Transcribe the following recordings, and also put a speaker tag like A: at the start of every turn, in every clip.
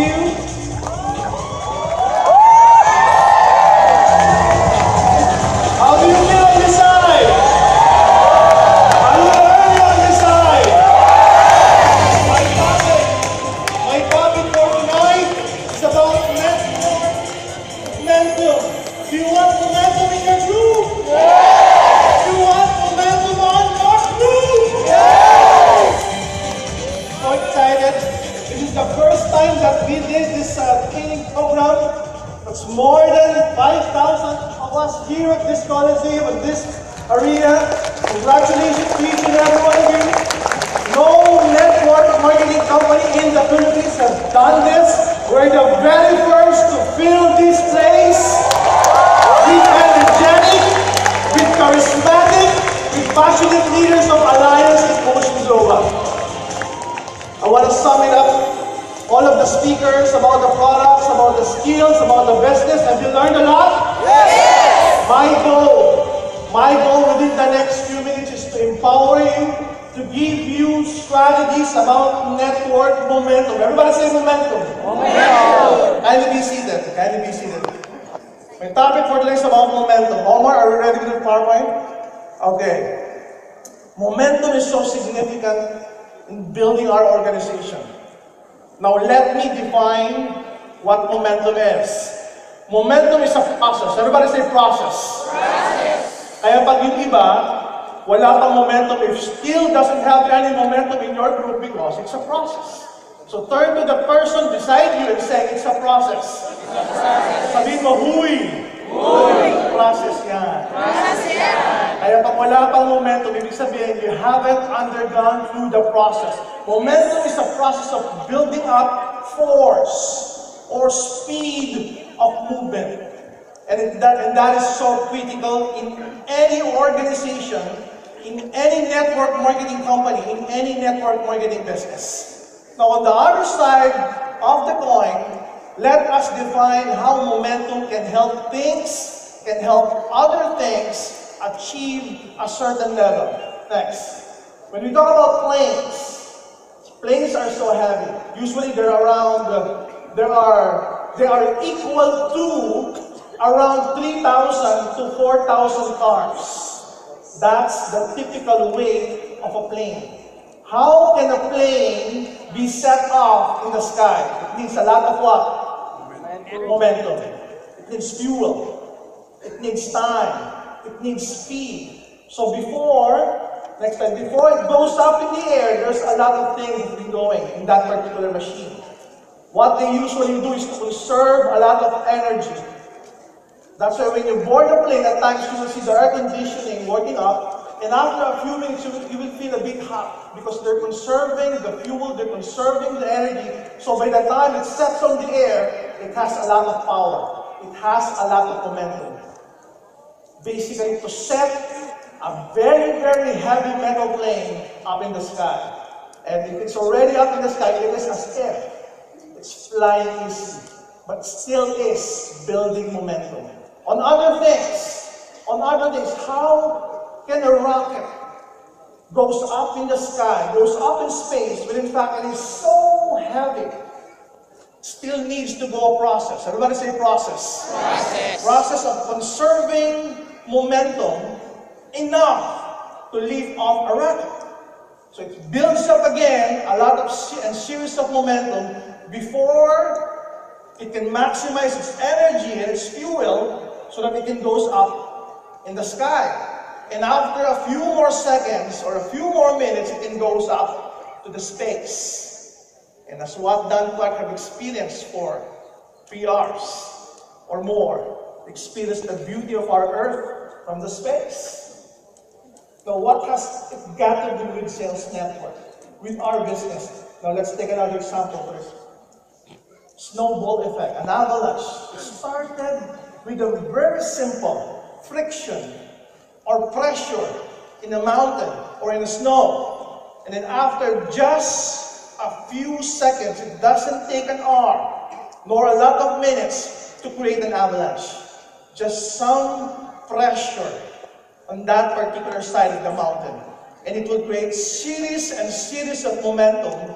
A: you? How do you feel on this side? Are you early on this side? My topic for tonight is about momentum. Do you want momentum in your group? Yeah. Do you want momentum on your group? Yeah. So excited. This is the first time that we did this training program. It's more than 5,000 of us here at this Coliseum, at this arena. Congratulations to each and every one of you. No network marketing company in the Philippines has done this. We're the very first to fill this place with energetic, with charismatic, with passionate leaders of Alliance and Coach Global. I want to sum it up. All of the speakers about the products, about the skills, about the business. Have you learned a lot? Yes! My goal within the next few minutes is to empower you, to give you strategies about network momentum. Everybody say momentum. Momentum. Kindly be seated. Kindly be seated. My topic for today is about momentum. Omar, are you ready with the PowerPoint? Okay. Momentum is so significant in building our organization. Now let me define what momentum is. Momentum is a process. Everybody say process. Process. Kaya pag yung iba, wala pang momentum, if still doesn't have any momentum in your group because it's a process. So turn to the person beside you and say, it's a process. Sabihin mo, huy. Huy. Process yan. Process yan. Kaya pag wala pang momentum, ibig sabihin, you haven't undergone through the process. Momentum is a process of building up force or speed of movement. And that is so critical in any organization, in any network marketing company, in any network marketing business. Now, on the other side of the coin, let us define how momentum can help things, can help other things achieve a certain level. Next. When we talk about planes are so heavy. Usually they are equal to around 3,000 to 4,000 cars. That's the typical weight of a plane. How can a plane be set off in the sky? It needs a lot of what? Momentum. It needs fuel. It needs time. It needs speed. So before it goes up in the air, there's a lot of things going in that particular machine. What they usually do is to conserve a lot of energy. That's why when you board a plane, at times you will see the air conditioning working up, and after a few minutes you will feel a bit hot because they're conserving the fuel, they're conserving the energy. So by the time it sets on the air, it has a lot of power. It has a lot of momentum. Basically, to set a very, very heavy metal plane up in the sky. And if it's already up in the sky, it is as if it's flying easy, but still is building momentum. On other things, how can a rocket goes up in the sky, goes up in space, but in fact it is so heavy, still needs to go a process. Everybody say process. Process. Process of conserving momentum enough to lift off a rocket. So it builds up again a lot of series of momentum before it can maximize its energy and its fuel so that it can goes up in the sky. And after a few more seconds or a few more minutes, it can goes up to the space. And that's what Dan Clark have experienced for 3 hours or more. Experience the beauty of our Earth from the space. Now, what has it got to do with sales network, with our business? Now, let's take another example first. Snowball effect, an avalanche. It started with a very simple friction or pressure in a mountain or in the snow. And then after just a few seconds, it doesn't take an hour nor a lot of minutes to create an avalanche. Just some pressure on that particular side of the mountain. And it will create series and series of momentum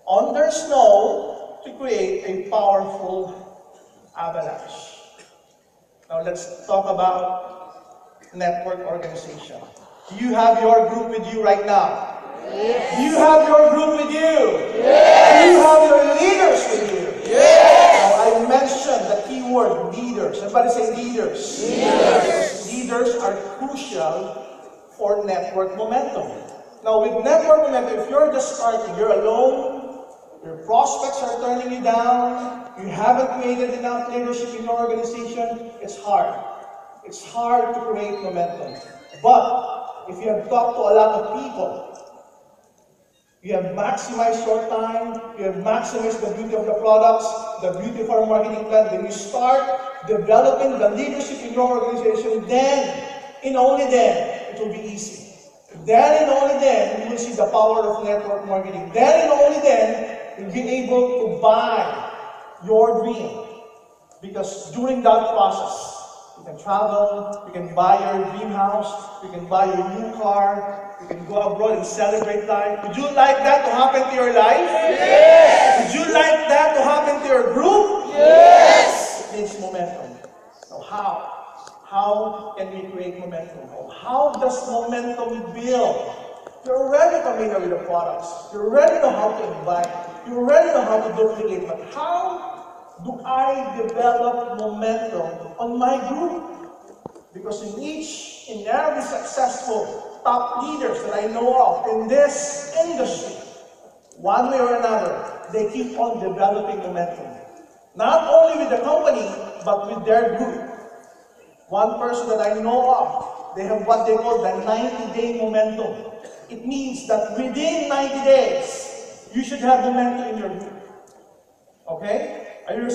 A: on their snow to create a powerful avalanche. Now let's talk about network organization. Do you have your group with you right now? Yes. Do you have your group with you? Yes. Do you have your leaders with you? Yes. Now I mentioned the keyword leaders. Everybody say leaders. Leaders. Leaders are crucial for network momentum. Now with network momentum, if you're just starting, you're alone, your prospects are turning you down, you haven't created enough leadership in your organization, it's hard. It's hard to create momentum. But if you have talked to a lot of people, you have maximized your time, you have maximized the beauty of the products, the beauty of our marketing plan, then you start developing the leadership in your organization, then, and only then, it will be easy. Then and only then, you will see the power of network marketing. Then and only then, you'll be able to buy your dream. Because during that process, you can travel, you can buy your dream house, you can buy your new car, you can go abroad and celebrate life. Would you like that to happen to your life? Yes! Would you like that to happen to your group? Yes! It needs momentum. So how? How can we create momentum? How does momentum build? You're already familiar with the products. You already know how to invite. You already know how to duplicate. But how do I develop momentum on my group? Because in every successful top leaders that I know of in this industry, one way or another, they keep on developing momentum. Not only with the company, but with their group. One person that I know of, they have what they call the 90-day momentum. It means that within 90 days, you should have momentum in your group. Okay? Are you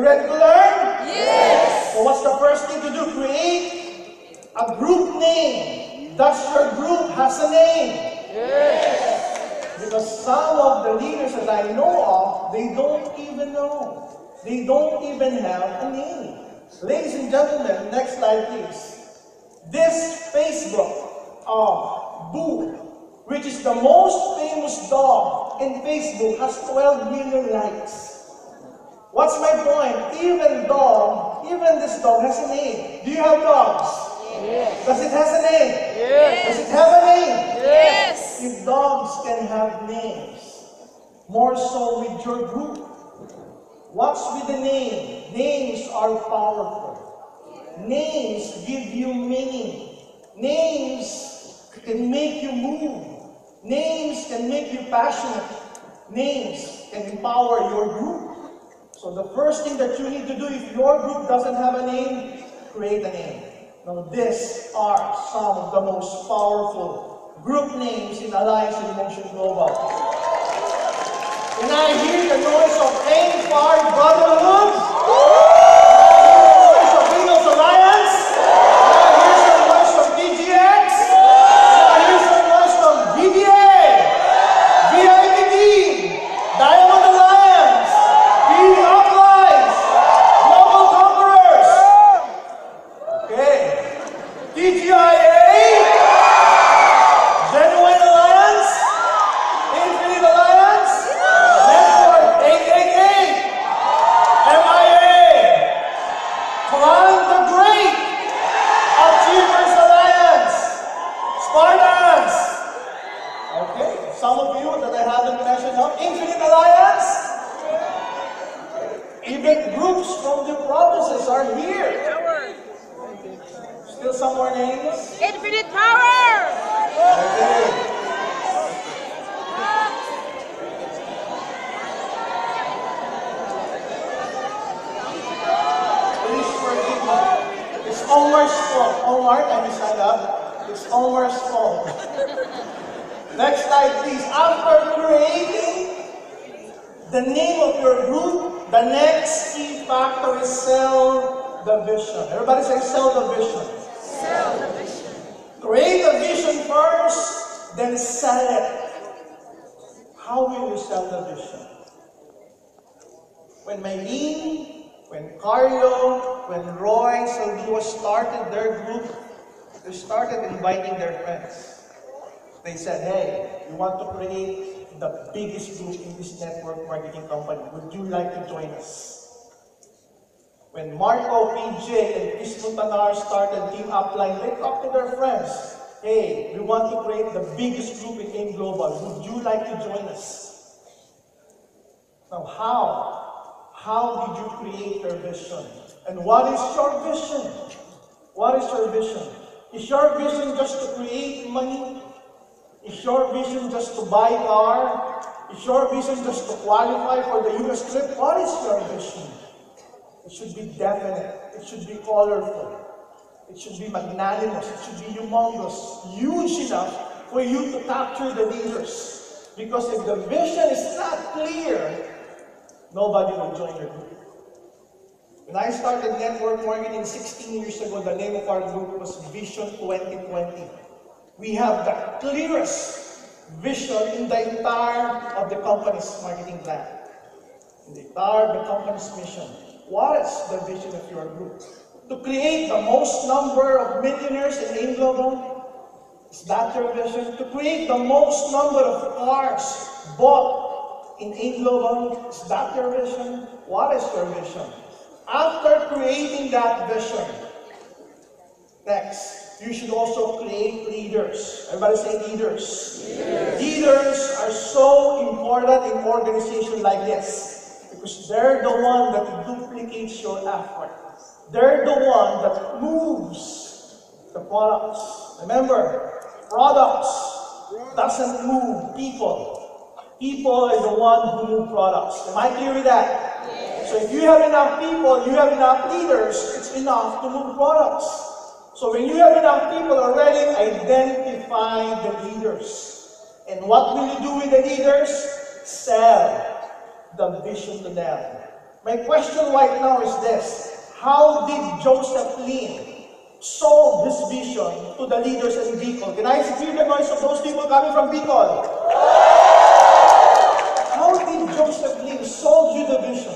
A: ready to learn? Yes! So what's the first thing to do? Create a group name. Does your group has a name? Yes! Because some of the leaders that I know of, they don't even know. They don't even have a name. Ladies and gentlemen, next slide please. This Facebook booth, which is the most famous dog in Facebook, has 12 million likes. What's my point? Even this dog has a name. Do you have dogs? Yes. Does it have a name? Yes. Does it have a name? Yes. If dogs can have names, more so with your group. What's with the name? Names are powerful. Names give you meaning. Names can make you move. Names can make you passionate. Names can empower your group. So the first thing that you need to do if your group doesn't have a name, create a name. Now these are some of the most powerful group names in Alliance in Motion Global. Can I hear the noise of Aim-Far Brotherhood? Can I hear the noise of Winners Alliance? Can I hear some noise from DGX? Can I hear some noise from VBA? VIPD? Diamond Alliance? PV Uplines? Global Conquerors? Okay. DGIA? Genuine Alliance? Infinite Alliance? Network 888, MIA, Clan the Great, Achievers Alliance, Spartans. Okay, some of you that I haven't mentioned now, Infinite Alliance. Even groups from the provinces are here. Still some more names?
B: Infinite Power!
A: Okay. It's Omar's fault. Omar, can you stand up? It's Omar's fault. Next slide, please. After creating the name of your group, the next key factor is sell the vision. Everybody say sell the vision.
B: Sell the vision.
A: Create the vision first, then sell it. How will you sell the vision? When Maylene, when Carlo, when Roy, Saldiwa started their group, they started inviting their friends. They said, hey, you want to create the biggest group in this network marketing company. Would you like to join us? When Marco, PJ, and Chris Montanar started Team Upline, they talked to their friends. Hey, we want to create the biggest group in AIM Global. Would you like to join us? Now, how did you create your vision? And what is your vision? What is your vision? Is your vision just to create money? Is your vision just to buy a car? Is your vision just to qualify for the US trip? What is your vision? It should be definite. It should be colorful. It should be magnanimous. It should be humongous, huge enough for you to capture the leaders. Because if the vision is not clear, nobody will join your group. When I started network marketing 16 years ago, the name of our group was Vision 2020. We have the clearest vision in the entire of the company's marketing plan. In the entire of the company's mission. What is the vision of your group? To create the most number of millionaires in AIM Global? Is that your vision? To create the most number of cars bought in AIM Global? Is that your vision? What is your vision? After creating that vision, next, you should also create leaders. Everybody say leaders. Leaders are so important in organizations like this. Because they're the one that duplicates your effort. They're the one that moves the products. Remember, products doesn't move people. People are the one who move products. Am I clear with that? Yes. So if you have enough people, you have enough leaders, it's enough to move products. So when you have enough people already, identify the leaders. And what will you do with the leaders? Sell the vision to them. My question right now is this: how did Joseph Lin sold his vision to the leaders in Bicol? Can I hear the noise of those people coming from Bicol? How did Joseph Lin sold you the vision?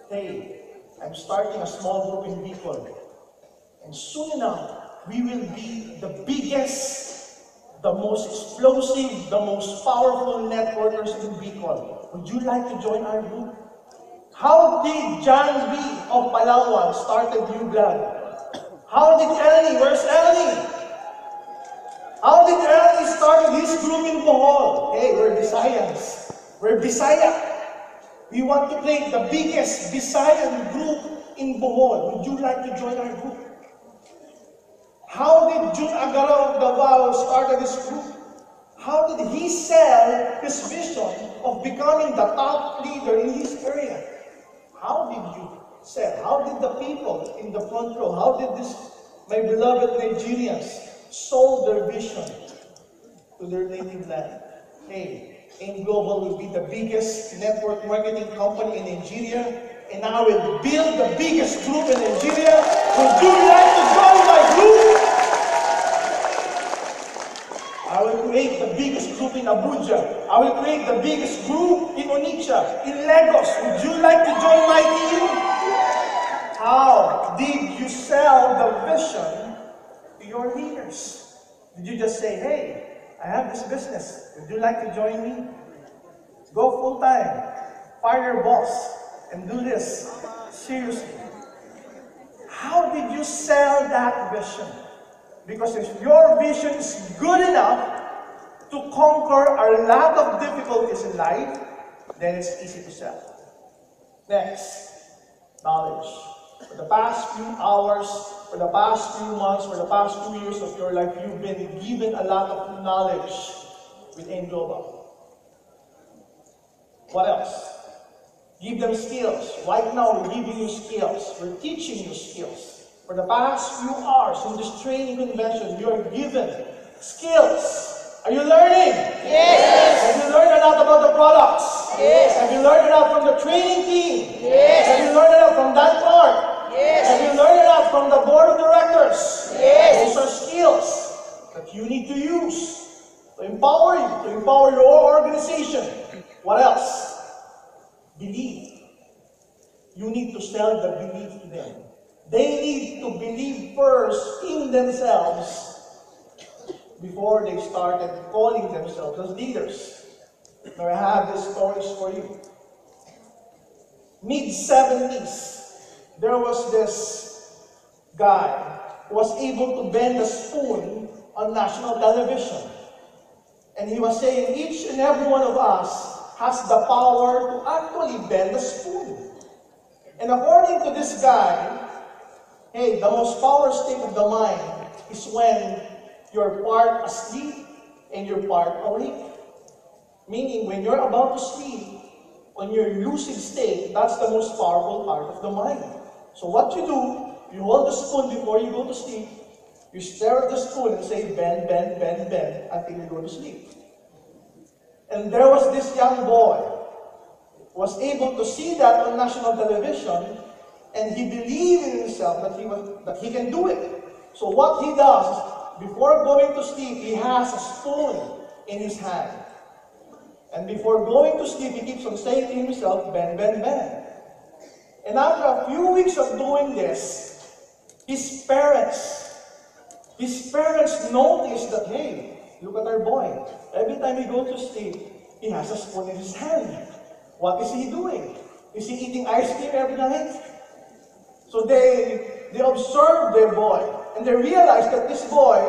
A: Hey, I'm starting a small group in Bicol, and soon enough, we will be the biggest, the most explosive, the most powerful networkers in Bicol. Would you like to join our group? How did John B. of Palawan started New Blood? How did Ellie? Where's Ellie? How did Ellie start his group in Bohol? Hey, we're Visayans. We're Bisaya. We want to create the biggest Visayan group in Bohol. Would you like to join our group? How did Jun Agaro of Davao start this group? How did he sell his vision of becoming the top leader in his area? How did you sell? How did the people in the front row, how did this, my beloved Nigerians, sold their vision to their native land? Hey, AIM Global will be the biggest network marketing company in Nigeria, and I will build the biggest group in Nigeria. Would you like to join my group? I will create the biggest group in Abuja. I will create the biggest group in Onitsha, in Lagos. Would you like to join my team? How did you sell the vision to your leaders? Did you just say, hey, I have this business. Would you like to join me? Go full time. Fire your boss and do this. Seriously. How did you sell that vision? Because if your vision is good enough to conquer a lot of difficulties in life, then it's easy to sell. Next, knowledge. For the past few hours, for the past few months, for the past 2 years of your life, you've been given a lot of knowledge with AIM Global. What else? Give them skills. Right now, we're giving you skills. We're teaching you skills. For the past few hours in this training convention, you are given skills. Are you learning?
B: Yes.
A: Have you learned a lot about the products?
B: Yes.
A: Have you learned a lot from the training team?
B: Yes.
A: Have you learned a lot from that part?
B: Yes.
A: Have you learned a lot from the board of directors?
B: Yes.
A: Those are skills that you need to use to empower you, to empower your organization. What else? Believe. You need to sell the belief to them. They need to believe first in themselves before they started calling themselves as leaders. Now I have these stories for you. Mid-70s, there was this guy who was able to bend a spoon on national television. And he was saying each and every one of us has the power to actually bend a spoon. And according to this guy, hey, the most power state of the mind is when you're part asleep and you're part awake. Meaning, when you're about to sleep, on your lucid state, that's the most powerful part of the mind. So what you do, you hold the spoon before you go to sleep, you stare at the spoon and say, bend, bend, bend, bend, until you go to sleep. And there was this young boy who was able to see that on national television, and he believed in himself that he can do it. So what he does, before going to sleep, he has a spoon in his hand. And before going to sleep, he keeps on saying to himself, bend, bend, bend. And after a few weeks of doing this, his parents noticed that, hey, look at our boy. Every time he goes to sleep, he has a spoon in his hand. What is he doing? Is he eating ice cream every night? So they observed their boy, and they realized that this boy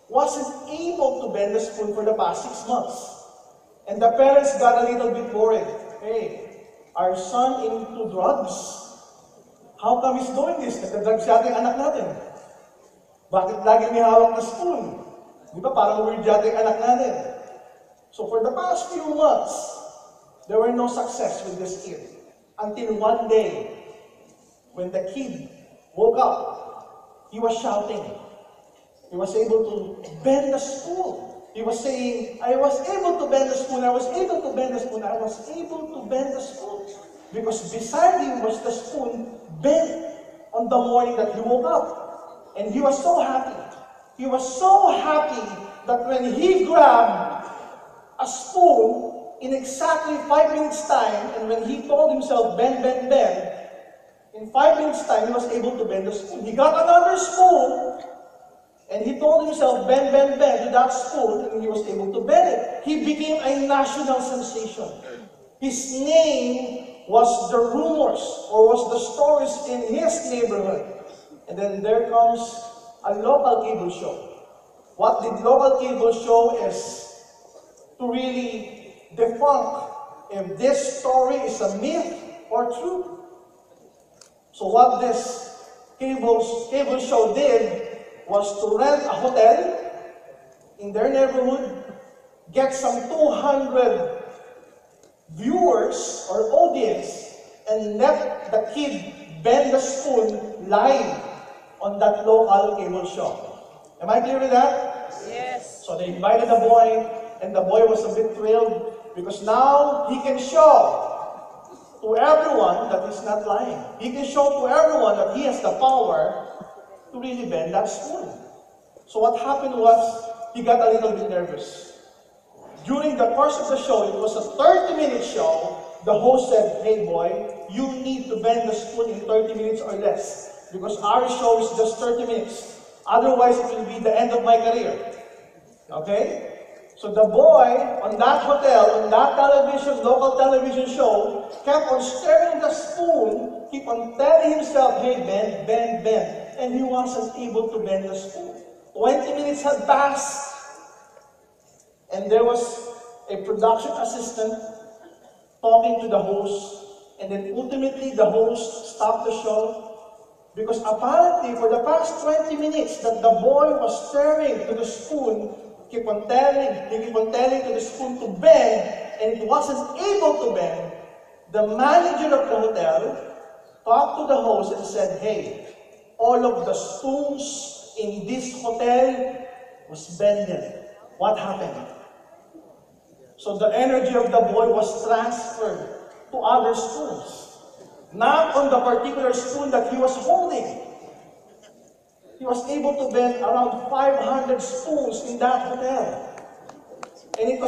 A: wasn't able to bend the spoon for the past 6 months. And the parents got a little bit worried. Hey, our son into drugs? How come he's doing this? Nagka-drugs yata yung anak natin. Bakit lagi may hawak na spoon? Di ba parang weird yata yung anak natin? So for the past few months, there were no success with this kid. Until one day, when the kid woke up, he was shouting. He was able to bend the spoon. He was saying, I was able to bend the spoon, I was able to bend the spoon, I was able to bend the spoon. Because beside him was the spoon bent on the morning that he woke up. And he was so happy. He was so happy that when he grabbed a spoon in exactly 5 minutes time, and when he told himself, bend, bend, bend, in 5 minutes time, he was able to bend the spoon. He got another spoon, and he told himself, bend, bend, bend to that spoon, and he was able to bend it. He became a national sensation. His name was the rumors, or was the stories in his neighborhood. And then there comes a local cable show. What the local cable show is to really debunk if this story is a myth or true. So what this cable show did was to rent a hotel in their neighborhood, get some 200 viewers or audience, and let the kid bend the spoon live on that local cable show. Am I clear with that?
B: Yes.
A: So they invited the boy, and the boy was a bit thrilled because now he can show to everyone that he's not lying. He can show to everyone that he has the power to really bend that spoon. So what happened was, he got a little bit nervous. During the course of the show, it was a 30-minute show, the host said, hey boy, you need to bend the spoon in 30 minutes or less, because our show is just 30 minutes. Otherwise, it will be the end of my career. Okay? So the boy on that hotel, on that television, local television show, kept on staring at the spoon, keep on telling himself, hey, bend, bend, bend. And he wasn't able to bend the spoon. 20 minutes had passed, and there was a production assistant talking to the host, and then ultimately the host stopped the show, because apparently for the past 20 minutes that the boy was staring to the spoon, he keep on telling to the spoon to bend, and it wasn't able to bend. The manager of the hotel talked to the host and said, hey, all of the spoons in this hotel was bended. What happened? So the energy of the boy was transferred to other spoons. Not on the particular spoon that he was holding. He was able to bend around 500 spoons in that hotel. And it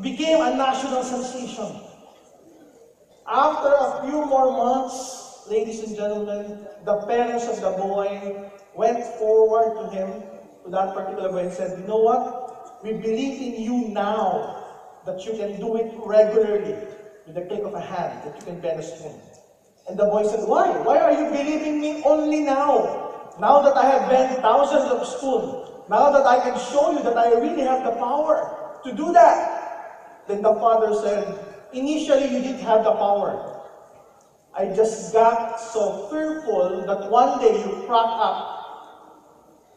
A: became a national sensation. After a few more months, ladies and gentlemen, the parents of the boy went forward to him, to that particular boy and said, you know what? We believe in you now that you can do it regularly with the click of a hand, that you can bend a spoon. And the boy said, why? Why are you believing me only now? Now that I have bent thousands of spoons, now that I can show you that I really have the power to do that. Then the father said, initially you didn't have the power. I just got so fearful that one day you crack up.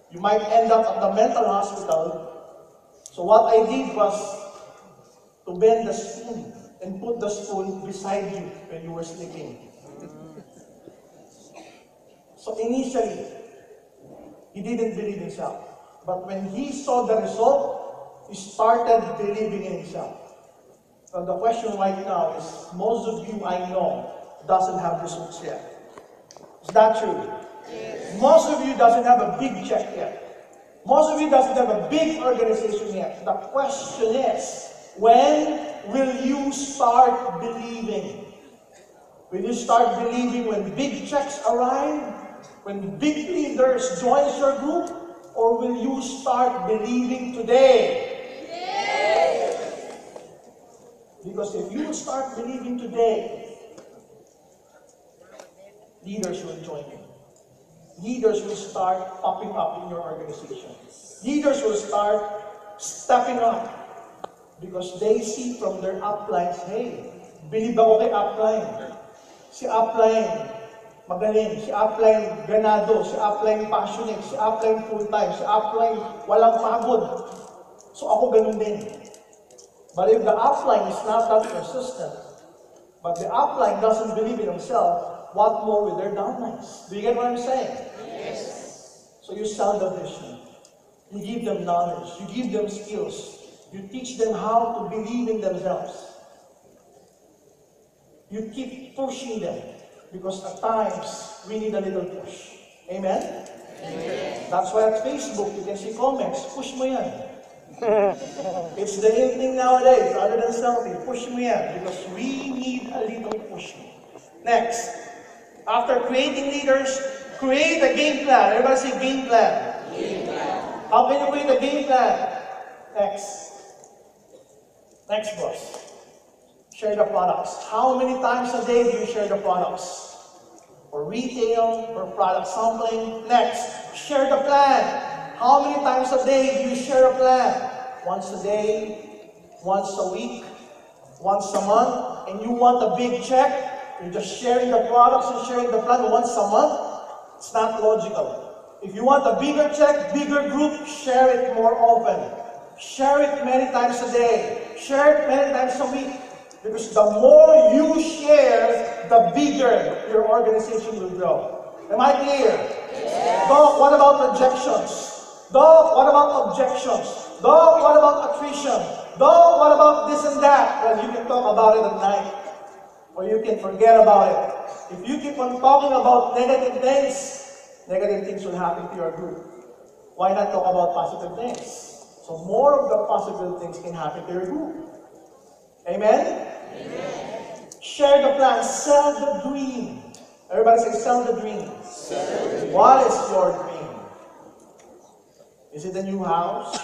A: You might end up at the mental hospital. So what I did was to bend the spoon and put the spoon beside you when you were sleeping. So initially, he didn't believe himself. But when he saw the result, he started believing in himself. So the question right now is, most of you I know doesn't have results yet. Is that true? Yes. Most of you doesn't have a big check yet. Most of you doesn't have a big organization yet. The question is, when will you start believing? Will you start believing when big checks arrive? When big leaders join your group? Or will you start believing today? Yes. Because if you start believing today, leaders will join you. Leaders will start popping up in your organization. Leaders will start stepping up because they see from their uplines, hey, believe ako kay upline. Si upline, magaling. Si upline, ganado. Si upline, passionate. Si upline, full-time. Si upline, walang pagod. So ako ganun din. But if the upline is not that persistent, but the upline doesn't believe in himself, what more with their downlines? Do you get what I'm saying? Yes. So you sell the vision. You give them knowledge. You give them skills. You teach them how to believe in themselves. You keep pushing them. Because at times, we need a little push. Amen? Amen. That's why at Facebook, you can see comments. Push mo yan. It's the in thing nowadays, other than selfie. Push mo yan. Because we need a little push. Next. After creating leaders, create a game plan. Everybody say game plan. Game plan. How can you create a game plan? Next. Next, boss. Share the products. How many times a day do you share the products? For retail, for product sampling. Next, share the plan. How many times a day do you share a plan? Once a day, once a week, once a month, and you want a big check, you're just sharing the products and sharing the plan once a month. It's not logical. If you want a bigger check, bigger group, share it more often. Share it many times a day. Share it many times a week. Because the more you share, the bigger your organization will grow. Am I clear? Yes. Doc, what about rejections? Doc, what about objections? Doc, what about attrition? Doc, what about this and that? Well, you can talk about it at night. Or you can forget about it. If you keep on talking about negative things will happen to your group. Why not talk about positive things? So more of the positive things can happen to your group. Amen? Amen. Share the plan. Sell the dream. Everybody say, sell the dream. Sell the dream. What is your dream? Is it a new house?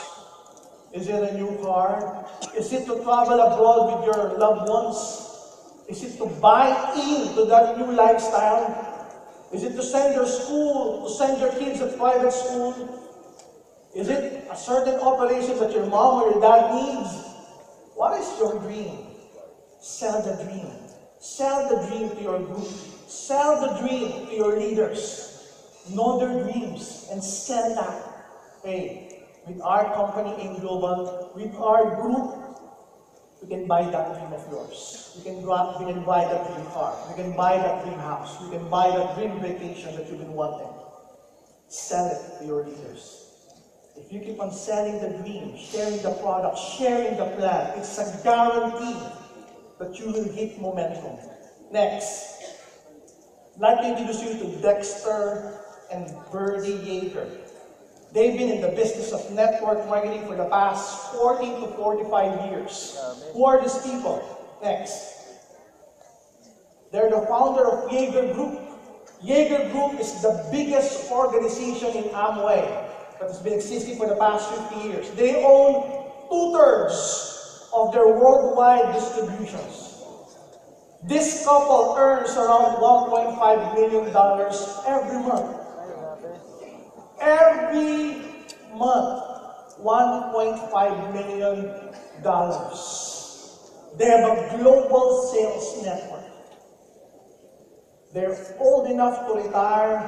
A: Is it a new car? Is it to travel abroad with your loved ones? Is it to buy into that new lifestyle? Is it to send your kids to private school? Is it a certain operation that your mom or your dad needs? What is your dream? Sell the dream. Sell the dream to your group. Sell the dream to your leaders. Know their dreams and sell that. Hey, with our company in Global, with our group, we can buy that dream of yours. We can buy that dream car. We can buy that dream house. We can buy that dream vacation that you've been wanting. Sell it to your leaders. If you keep on selling the dream, sharing the product, sharing the plan, it's a guarantee that you will hit momentum. Next, I'd like to introduce you to Dexter and Birdie Yeager. They've been in the business of network marketing for the past 40 to 45 years. Who are these people? Next. They're the founder of Yeager Group. Yeager Group is the biggest organization in Amway. that has been existing for the past 50 years. They own 2/3 of their worldwide distributions. This couple earns around $1.5 million every month. Every month, $1.5 million. They have a global sales network. They're old enough to retire.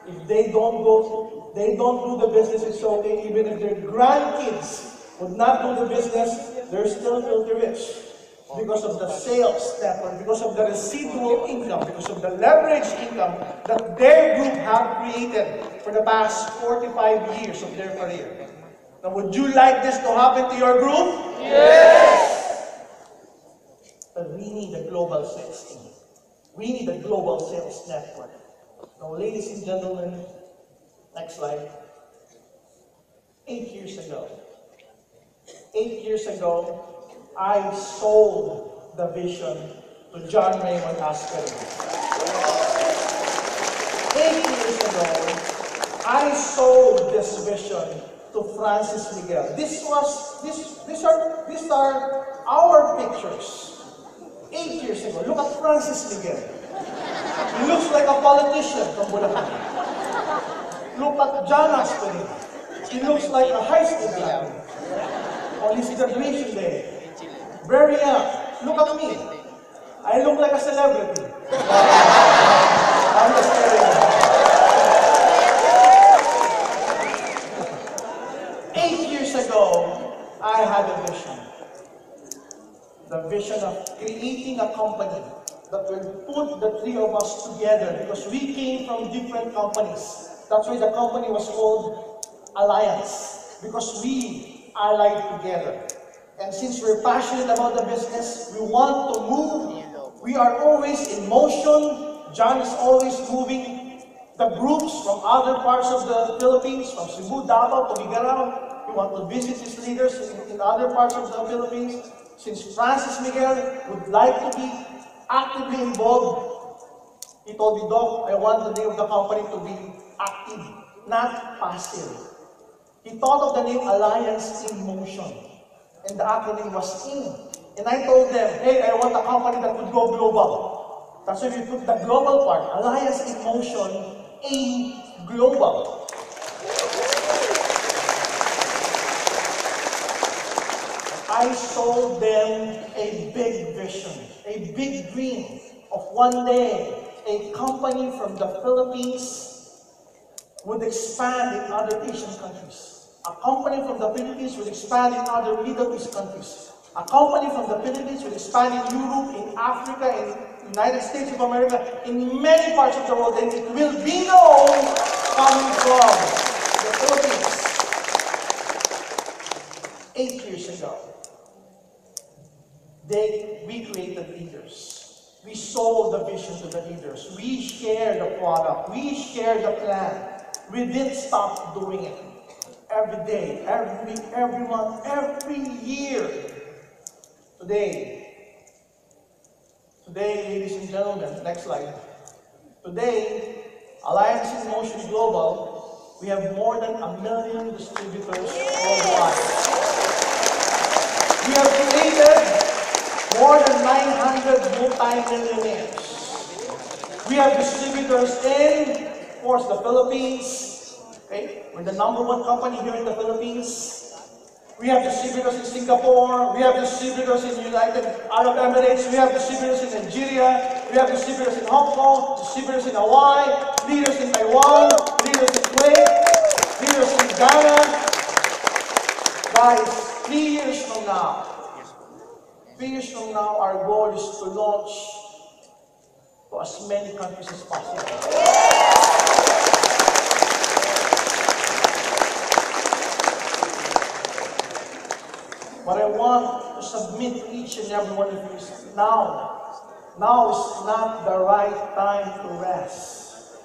A: If they don't do the business, it's okay. Even if their grandkids would not do the business, they're still filthy rich. Because of the sales network, because of the residual income, because of the leverage income that their group have created for the past 45 years of their career. Now, would you like this to happen to your group? Yes! But we need a global sales team. We need a global sales network. Now, ladies and gentlemen, next slide. 8 years ago, I sold the vision to John Raymond Askew. 8 years ago, I sold this vision to Francis Miguel. These are our pictures. 8 years ago, look at Francis Miguel. He looks like a politician from Bulacan. Look at John Askew. He looks like a high school graduate. On his graduation day. Very young. Look at me. I look like a celebrity. I'm just kidding. 8 years ago, I had a vision. The vision of creating a company that will put the three of us together because we came from different companies. That's why the company was called Alliance, because we allied together. And since we're passionate about the business, we want to move. We are always in motion. John is always moving the groups from other parts of the Philippines, from Cebu, Davao to Mindanao. We want to visit his leaders in other parts of the Philippines. Since Francis Miguel would like to be actively involved, he told me, Doc, I want the name of the company to be active, not passive. He thought of the name Alliance in Motion. And the acronym was IN. And I told them, hey, I want a company that would go global. That's why we put the global part, Alliance in Motion, AIM Global. I sold them a big vision, a big dream of one day a company from the Philippines would expand in other Asian countries. A company from the Philippines will expand in other Middle East countries. A company from the Philippines will expand in Europe, in Africa, in United States of America, in many parts of the world, and it will be known coming from the Philippines. 8 years ago, we created leaders. We sold the vision to the leaders. We shared the product. We shared the plan. We didn't stop doing it. Every day, every week, every month, every year. Today, ladies and gentlemen, next slide. Today, Alliance in Motion Global, we have more than 1 million distributors worldwide. We have created more than 900 multi-millionaires. We have distributors in, of course, the Philippines. Okay? We're the #1 company here in the Philippines. We have distributors in Singapore. We have distributors in United Arab Emirates. We have distributors in Nigeria. We have distributors in Hong Kong, distributors in Hawaii, leaders in Taiwan, leaders in Kuwait, leaders in Ghana. Guys, 3 years from now, our goal is to launch to as many countries as possible. What I want to submit to each and every one of you is now is not the right time to rest.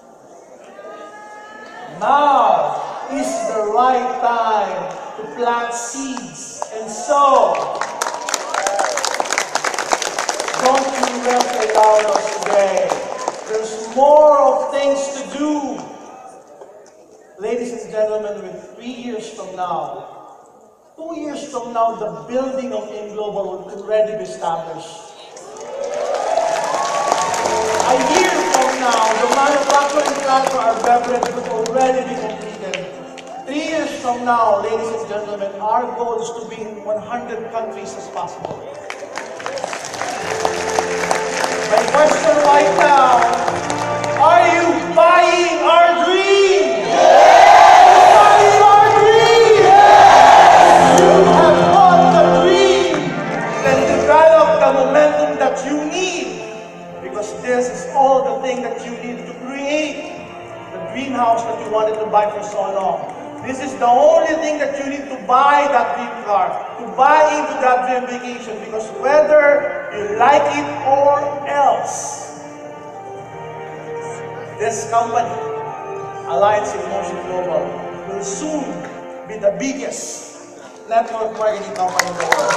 A: Now is the right time to plant seeds and sow. Don't you rest the laurels today. There's more of things to do. Ladies and gentlemen, with 3 years from now, 2 years from now, the building of InGlobal will already be established. A year from now, the manufacturing plant for our beverage will already be completed. 3 years from now, ladies and gentlemen, our goal is to be in 100 countries as possible. My question right now, are you buying our dream? Buying our dream? You have bought the dream, then develop the momentum that you need, because this is all the thing that you need to create the dream house that you wanted to buy for so long. This is the only thing that you need to buy that dream car, to buy into that dream vacation, because whether you like it or else, this company, Alliance in Motion Global, will soon be the biggest network marketing company in the world.